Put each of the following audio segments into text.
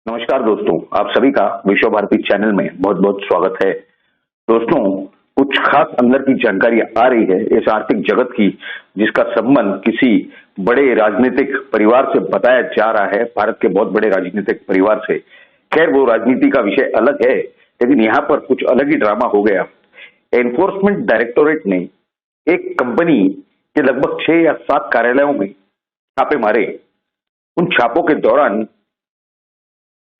नमस्कार दोस्तों, आप सभी का विश्व भारती चैनल में बहुत बहुत स्वागत है। दोस्तों, कुछ खास अंदर की जानकारी आ रही है इस आर्थिक जगत की, जिसका संबंध किसी बड़े राजनीतिक परिवार से बताया जा रहा है, भारत के बहुत बड़े राजनीतिक परिवार से। खैर, वो राजनीति का विषय अलग है, लेकिन यहाँ पर कुछ अलग ही ड्रामा हो गया। एनफोर्समेंट डायरेक्टोरेट ने एक कंपनी के लगभग 6 या 7 कार्यालयों में छापे मारे। उन छापों के दौरान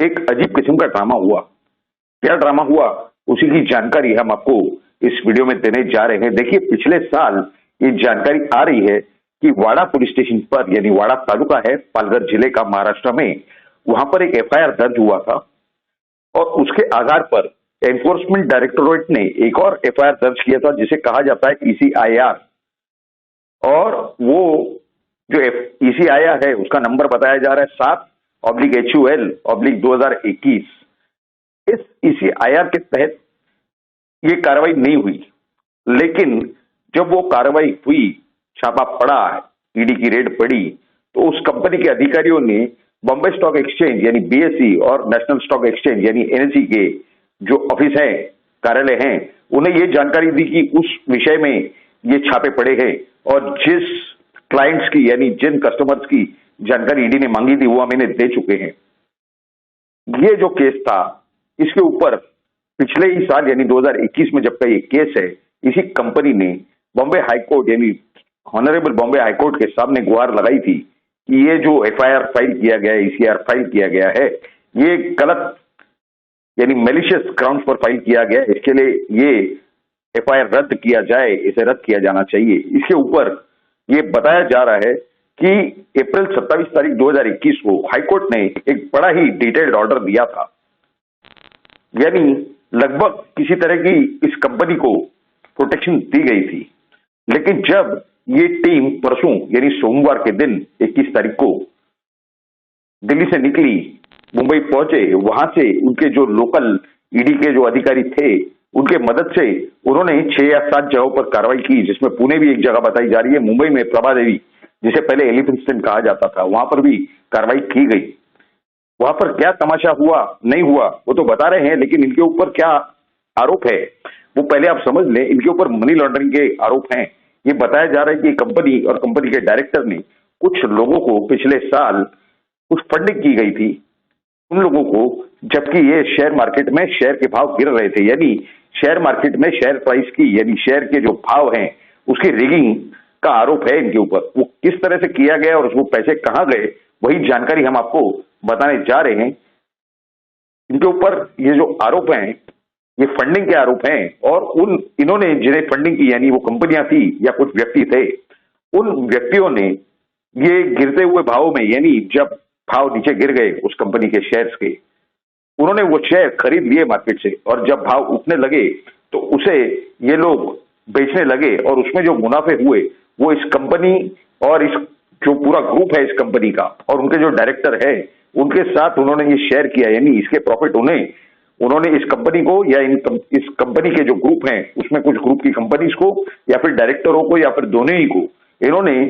एक अजीब किस्म का ड्रामा हुआ। क्या ड्रामा हुआ, उसी की जानकारी हम आपको इस वीडियो में देने जा रहे हैं। देखिए, पिछले साल ये जानकारी आ रही है कि वाड़ा पुलिस स्टेशन पर, यानी वाड़ा तालुका है पालघर जिले का महाराष्ट्र में, वहां पर एक एफआईआर दर्ज हुआ था और उसके आधार पर एनफोर्समेंट डायरेक्टोरेट ने एक और एफआईआर दर्ज किया था, जिसे कहा जाता है ईसीआईआर। और वो जो ईसीआईआर है उसका नंबर बताया जा रहा है 7/HUL/2021। इस ईसीआईआर के तहत ये कार्रवाई नहीं हुई, लेकिन जब वो कार्रवाई हुई, छापा पड़ा, ईडी की रेड पड़ी, तो उस कंपनी के अधिकारियों ने बॉम्बे स्टॉक एक्सचेंज यानी बीएसई और नेशनल स्टॉक एक्सचेंज यानी एनएसई के जो ऑफिस है, कार्यालय हैं, उन्हें ये जानकारी दी कि उस विषय में ये छापे पड़े हैं और जिस क्लाइंट्स की यानी जिन कस्टमर्स की जानकारी ईडी ने मांगी थी वो हम इन्हें दे चुके हैं। ये जो केस था, इसके ऊपर पिछले ही साल यानी 2021 में जब का ये केस है, इसी कंपनी ने बॉम्बे हाईकोर्ट यानी ऑनरेबल बॉम्बे हाईकोर्ट के सामने गुहार लगाई थी कि ये जो एफआईआर फाइल किया गया है, ईसीआर फाइल किया गया है, ये गलत यानी मेलिशियस ग्राउंड पर फाइल किया गया है। इसके लिए ये एफआईआर रद्द किया जाए, इसे रद्द किया जाना चाहिए। इसके ऊपर ये बताया जा रहा है कि अप्रैल 27 तारीख 2021 को हाईकोर्ट ने एक बड़ा ही डिटेल्ड ऑर्डर दिया था, यानी लगभग किसी तरह की इस कंपनी को प्रोटेक्शन दी गई थी। लेकिन जब ये टीम परसों यानी सोमवार के दिन 21 तारीख को दिल्ली से निकली, मुंबई पहुंचे, वहां से उनके जो लोकल ईडी के जो अधिकारी थे, उनके मदद से उन्होंने 6 या 7 जगहों पर कार्रवाई की, जिसमें पुणे भी एक जगह बताई जा रही है, मुंबई में प्रभा देवी, जिसे पहले एलिफेंस्टन कहा जाता था, वहां पर भी कार्रवाई की गई। वहां पर क्या तमाशा हुआ नहीं हुआ वो तो बता रहे हैं, लेकिन इनके ऊपर क्या आरोप है वो पहले आप समझ लें। इनके ऊपर मनी लॉन्ड्रिंग के आरोप हैं। ये बताया जा रहा है कि कंपनी और कंपनी के डायरेक्टर ने कुछ लोगों को पिछले साल कुछ फंडिंग की गई थी, उन लोगों को, जबकि ये शेयर मार्केट में शेयर के भाव गिर रहे थे, यानी शेयर मार्केट में शेयर प्राइस की यानी शेयर के जो भाव हैं उसकी रिगिंग का आरोप है इनके ऊपर। वो किस तरह से किया गया और उसको पैसे कहां गए, वही जानकारी हम आपको बताने जा रहे हैं। इनके ऊपर ये जो आरोप हैं, ये फंडिंग के आरोप हैं और इन्होंने जिन्हें फंडिंग की यानी वो कंपनियां थी या कुछ व्यक्ति थे, उन व्यक्तियों ने ये गिरते हुए भावों में, यानी जब भाव नीचे गिर गए उस कंपनी के शेयर्स के, उन्होंने वो शेयर खरीद लिए मार्केट से और जब भाव उठने लगे तो उसे ये लोग बेचने लगे और उसमें जो मुनाफे हुए वो इस कंपनी और इस जो पूरा ग्रुप है इस कंपनी का और उनके जो डायरेक्टर है उनके साथ उन्होंने ये शेयर किया, यानी इसके प्रॉफिट उन्होंने इस कंपनी को या इस कंपनी के जो ग्रुप हैं उसमें कुछ ग्रुप की कंपनीज को या फिर डायरेक्टरों को या फिर दोनों ही को इन्होंने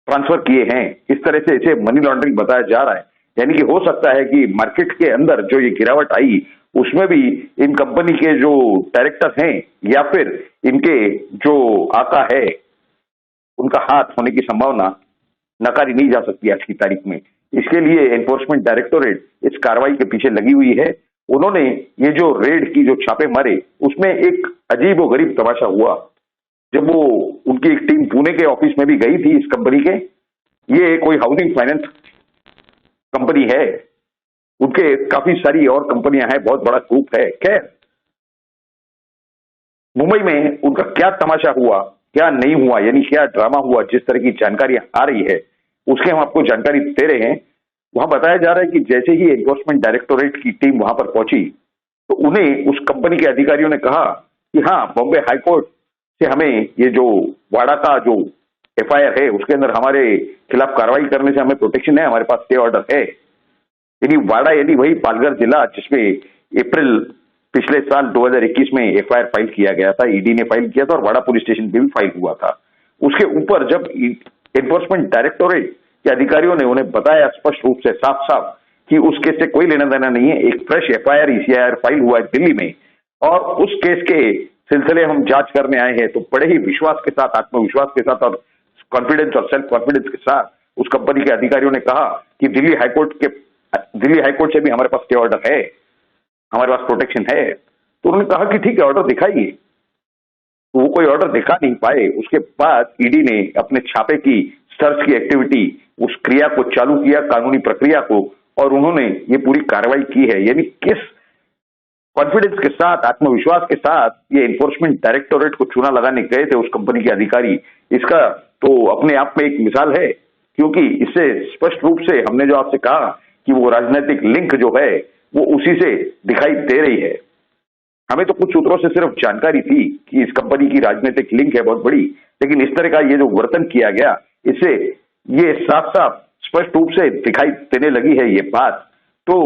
ट्रांसफर किए हैं। इस तरह से इसे मनी लॉन्ड्रिंग बताया जा रहा है। यानी कि हो सकता है कि मार्केट के अंदर जो ये गिरावट आई उसमें भी इन कंपनी के जो डायरेक्टर हैं या फिर इनके जो आका है उनका हाथ होने की संभावना नकारी नहीं जा सकती आज की तारीख में। इसके लिए एनफोर्समेंट डायरेक्टोरेट इस कार्रवाई के पीछे लगी हुई है। उन्होंने ये जो रेड की जो छापे मारे उसमें एक अजीब व गरीब तमाशा हुआ। जब वो उनकी एक टीम पुणे के ऑफिस में भी गई थी इस कंपनी के, ये कोई हाउसिंग फाइनेंस कंपनी है, उनके काफी सारी और कंपनियां हैं, बहुत बड़ा ग्रुप है। खैर, मुंबई में उनका क्या तमाशा हुआ क्या नहीं हुआ, यानी क्या ड्रामा हुआ, जिस तरह की जानकारी आ रही है उसके हम आपको जानकारी दे रहे हैं। वहां बताया जा रहा है कि जैसे ही एनफोर्समेंट डायरेक्टोरेट की टीम वहां पर पहुंची तो उन्हें उस कंपनी के अधिकारियों ने कहा कि हाँ, बॉम्बे हाईकोर्ट से हमें ये जो वाड़ा का जो एफआईआर है उसके अंदर हमारे खिलाफ कार्रवाई करने से हमें प्रोटेक्शन है, हमारे पास स्टे ऑर्डर है। यानी वाड़ा यानी वही पालघर जिला जिसमें अप्रैल पिछले साल 2021 में एफआईआर फाइल किया गया था, ईडी ने फाइल किया था और वाड़ा पुलिस स्टेशन पे भी फाइल हुआ था। उसके ऊपर जब एनफोर्समेंट डायरेक्टोरेट के अधिकारियों ने उन्हें बताया स्पष्ट रूप से साफ साफ कि उस केस से कोई लेना देना नहीं है। एक फ्रेश एफआईआर ईसीआईआर फाइल हुआ है दिल्ली में और उस केस के सिलसिले हम जांच करने आए हैं। तो बड़े ही विश्वास के साथ, आत्मविश्वास के साथ और कॉन्फिडेंस और सेल्फ कॉन्फिडेंस के साथ उस कंपनी के अधिकारियों ने कहा कि दिल्ली हाईकोर्ट से भी हमारे पास स्टे ऑर्डर है, हमारे पास प्रोटेक्शन है। तो उन्होंने कहा कि ठीक है, ऑर्डर दिखाइए। तो वो कोई ऑर्डर दिखा नहीं पाए। उसके बाद ईडी ने अपने छापे की सर्च की एक्टिविटी, उस क्रिया को चालू किया, कानूनी प्रक्रिया को, और उन्होंने ये पूरी कार्रवाई की है। यानी किस कॉन्फिडेंस के साथ, आत्मविश्वास के साथ ये एनफोर्समेंट डायरेक्टोरेट को चूना लगाने गए थे उस कंपनी के अधिकारी, इसका तो अपने आप में एक मिसाल है। क्योंकि इससे स्पष्ट रूप से हमने जो आपसे कहा कि वो राजनीतिक लिंक जो है वो उसी से दिखाई दे रही है। हमें तो कुछ सूत्रों से सिर्फ जानकारी थी कि इस कंपनी की राजनीतिक लिंक है बहुत बड़ी, लेकिन इस तरह का ये जो वर्तन किया गया, इससे ये साफ साफ स्पष्ट रूप से दिखाई देने लगी है ये बात। तो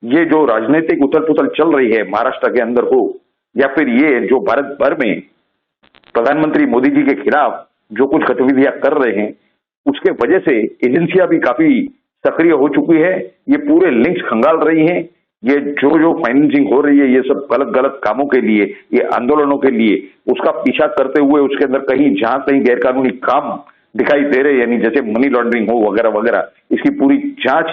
ये जो राजनीतिक उथल पुथल चल रही है महाराष्ट्र के अंदर हो या फिर ये जो भारत भर में प्रधानमंत्री मोदी जी के खिलाफ जो कुछ गतिविधियां कर रहे हैं, उसके वजह से एजेंसियां भी काफी सक्रिय हो चुकी है। ये पूरे लिंक्स खंगाल रही हैं। ये जो फाइनेंसिंग हो रही है ये सब गलत गलत कामों के लिए, ये आंदोलनों के लिए, उसका पीछा करते हुए उसके अंदर कहीं जहां कहीं गैरकानूनी काम दिखाई दे रहे, यानी जैसे मनी लॉन्ड्रिंग हो वगैरह वगैरह, इसकी पूरी जांच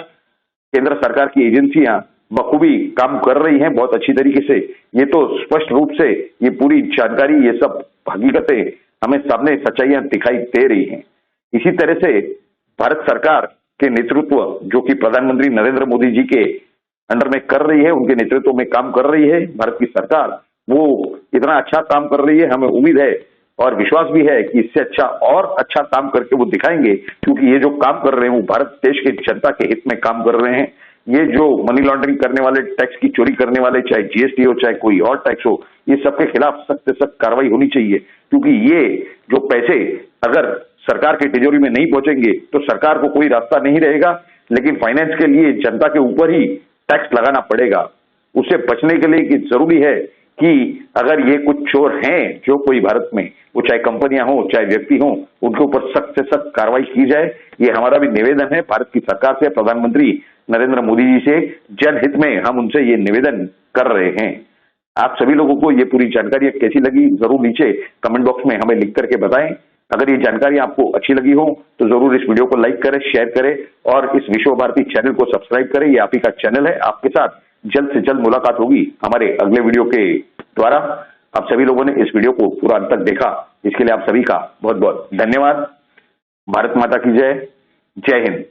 केंद्र सरकार की एजेंसियां बखूबी काम कर रही हैं बहुत अच्छी तरीके से। ये तो स्पष्ट रूप से ये पूरी जानकारी, ये सब हकीकतें हमें सामने सच्चाइयां दिखाई दे रही हैं। इसी तरह से भारत सरकार के नेतृत्व जो कि प्रधानमंत्री नरेंद्र मोदी जी के अंडर में कर रही है, उनके नेतृत्व में काम कर रही है भारत की सरकार, वो इतना अच्छा काम कर रही है। हमें उम्मीद है और विश्वास भी है कि इससे अच्छा और अच्छा काम करके वो दिखाएंगे, क्योंकि ये जो काम कर रहे हैं वो भारत देश के जनता के हित में काम कर रहे हैं। ये जो मनी लॉन्ड्रिंग करने वाले, टैक्स की चोरी करने वाले, चाहे जीएसटी हो चाहे कोई और टैक्स हो, ये सबके खिलाफ सख्त से सख्त कार्रवाई होनी चाहिए। क्योंकि ये जो पैसे अगर सरकार की तिजोरी में नहीं पहुंचेंगे तो सरकार को कोई रास्ता नहीं रहेगा, लेकिन फाइनेंस के लिए जनता के ऊपर ही टैक्स लगाना पड़ेगा। उससे बचने के लिए जरूरी है कि अगर ये कुछ चोर हैं जो कोई भारत में, वो चाहे कंपनियां हो चाहे व्यक्ति हो, उनके ऊपर सख्त से सख्त कार्रवाई की जाए। ये हमारा भी निवेदन है भारत की सरकार से, प्रधानमंत्री नरेंद्र मोदी जी से। जनहित में हम उनसे ये निवेदन कर रहे हैं। आप सभी लोगों को ये पूरी जानकारी कैसी लगी जरूर नीचे कमेंट बॉक्स में हमें लिख करके बताएं। अगर ये जानकारी आपको अच्छी लगी हो तो जरूर इस वीडियो को लाइक करें, शेयर करें और इस विश्व भारती चैनल को सब्सक्राइब करें। ये आप ही का चैनल है। आपके साथ जल्द से जल्द मुलाकात होगी हमारे अगले वीडियो के द्वारा। आप सभी लोगों ने इस वीडियो को पूरा अंत तक देखा, इसके लिए आप सभी का बहुत बहुत धन्यवाद। भारत माता की जय। जय हिंद।